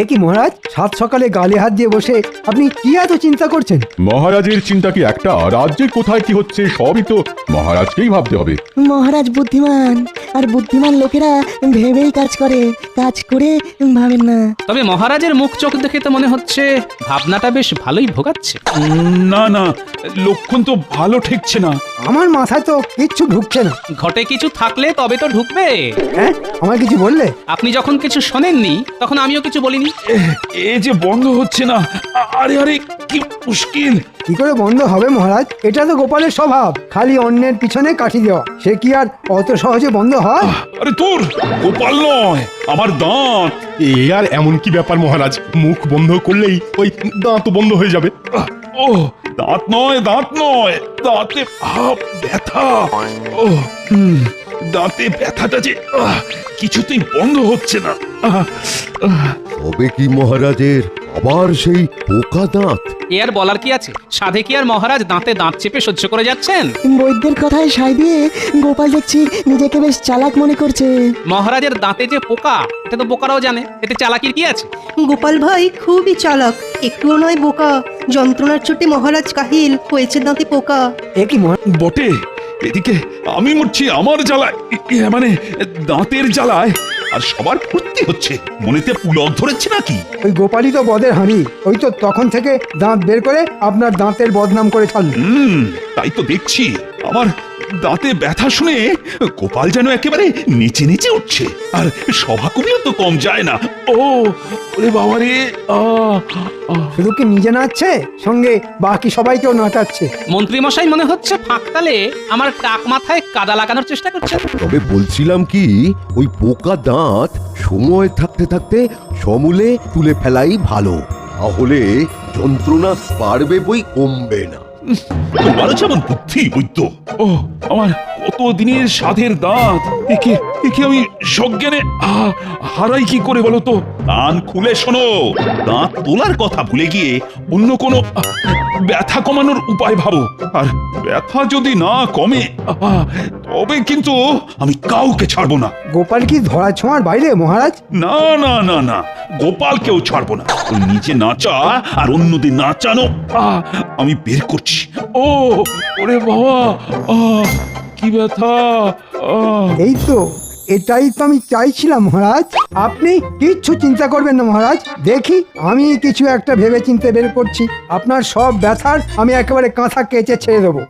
এ কি মহারাজ, সাত সকালে গালে হাত দিয়ে বসে আপনি কি এত চিন্তা করছেন? মহারাজের চিন্তা কি একটা? রাজ্যে কোথায় কি হচ্ছে সবই তো মহারাজকেই ভাবতে হবে। মহারাজ বুদ্ধিমান, আর বুদ্ধিমান লোকেরা ভেবেই কাজ করে, কাজ করে ভাবেন না। তবে মহারাজের মুখ চোখ দেখে তো মনে হচ্ছে ভাবনাটা বেশ ভালোই ভোগাচ্ছে। না না, লক্ষণ তো ভালো ঠেকছে না। আমার মাথায় তো কিচ্ছু ঢুকছে না। ঘটে কিছু থাকলে তবে তো ঢুকবে। হ্যাঁ, আমার কিছু বললে? আপনি যখন কিছু শোনেননি তখন আমিও কিছু বলিনি। এ যে বন্ধ হচ্ছে না। আরে আরে, কি মুশকিল। কি করে বন্ধ হবে মহারাজ? এটা তো গোপালের স্বভাব, খালি অন্যের পিছনে কাঠি দেওয়া। সে কি আর অত সহজে বন্ধ হয়? আরে তোর গোপাল নয়, আমার দাঁত। এ আর এমন কি ব্যাপার মহারাজ, মুখ বন্ধ করলেই ওই দাঁত বন্ধ হয়ে যাবে। ও দাঁত নয়, দাঁত নয়, দাঁতে ব্যথা। ও দাঁতে ব্যথাটা যে কিছুতেই বন্ধ হচ্ছে না। তবে কি মহারাজের আবার সেই পোকা দাঁত? এ আর বলার কি আছে? সাধে কি আর মহারাজ দাঁতে দাঁত চেপে সহ্য করে যাচ্ছেন? বৈদ্যের কথায় সায় দিয়ে গোপাল দেখছি নিজেকে বেশ চালাক মনে করছে। মহারাজের দাঁতে যে পোকা, এটা তো বোকারাও জানে, এতে চালাকির কি আছে? গোপাল ভাই খুবই চালাক, একটুও নয় বোকা। যন্ত্রণার চোটে মহারাজ কাহিল, হয়েছে দাঁতে পোকা। এ কি মহারাজ? বটে, এদিকে আমি মরছি আমার জ্বালায়, মানে দাঁতের জ্বালায়, আর সবার ফুর্তি হচ্ছে। মনেতে পুলক ধরেছে নাকি? ওই গোপালই তো বদের হাঁড়ি। ওই তো তখন থেকে দাঁত বের করে আপনার দাঁতের বদনাম করে ছাড়ল। তাই তো দেখছি। আমার দাঁতে ব্যথা শুনে গোপাল যেন একেবারে নিচে নিচে উঠছে, আর সভাকবিও তো কম যায় না। ও ওরে বাবা রে, শুধু কি নিজে নাচছে, সঙ্গে বাকি সবাইকেও নাচাচ্ছে। মন্ত্রী মশাই মনে হচ্ছে ফাঁকতালে আমার টাক মাথায় কাদা লাগানোর চেষ্টা করছে। তবে বলছিলাম কি, ওই পোকা দাঁত সময় থাকতে থাকতে সমূলে তুলে ফেলাই ভালো, তাহলে যন্ত্রণা পারবে বই কমবে না। তোমারও যেমন বুদ্ধি বৈদ্য। ও আমার কত দিনের সাধের দাঁত, একে একে আমি সজ্ঞানে হারাই কি করে বলো তো? কান খুলে শোনো, দাঁত তোলার কথা ভুলে গিয়ে অন্য কোনো ব্যথা কমানোর উপায় ভাবো। আর ব্যথা যদি না কমে, তবে কিন্তু আমি কাউকে ছাড়বো না। গোপাল কি ধরা ছোঁয়ার বাইরে মহারাজ? না না না না, গোপালকেও ছাড়বো না। ও নিজে নাচা আর অন্যদের নাচানো আমি বের করছি। ও ওরে বাবা, কি ব্যথা! এই তো, এটাই তো আমি চাইছিলাম মহারাজ। আপনি কিচ্ছু চিন্তা করবেন না মহারাজ, দেখি আমি কিছু একটা ভেবে চিন্তে বের করছি। আপনার সব ব্যথার আমি একেবারে কাঁথা কেচে ছেড়ে দেবো।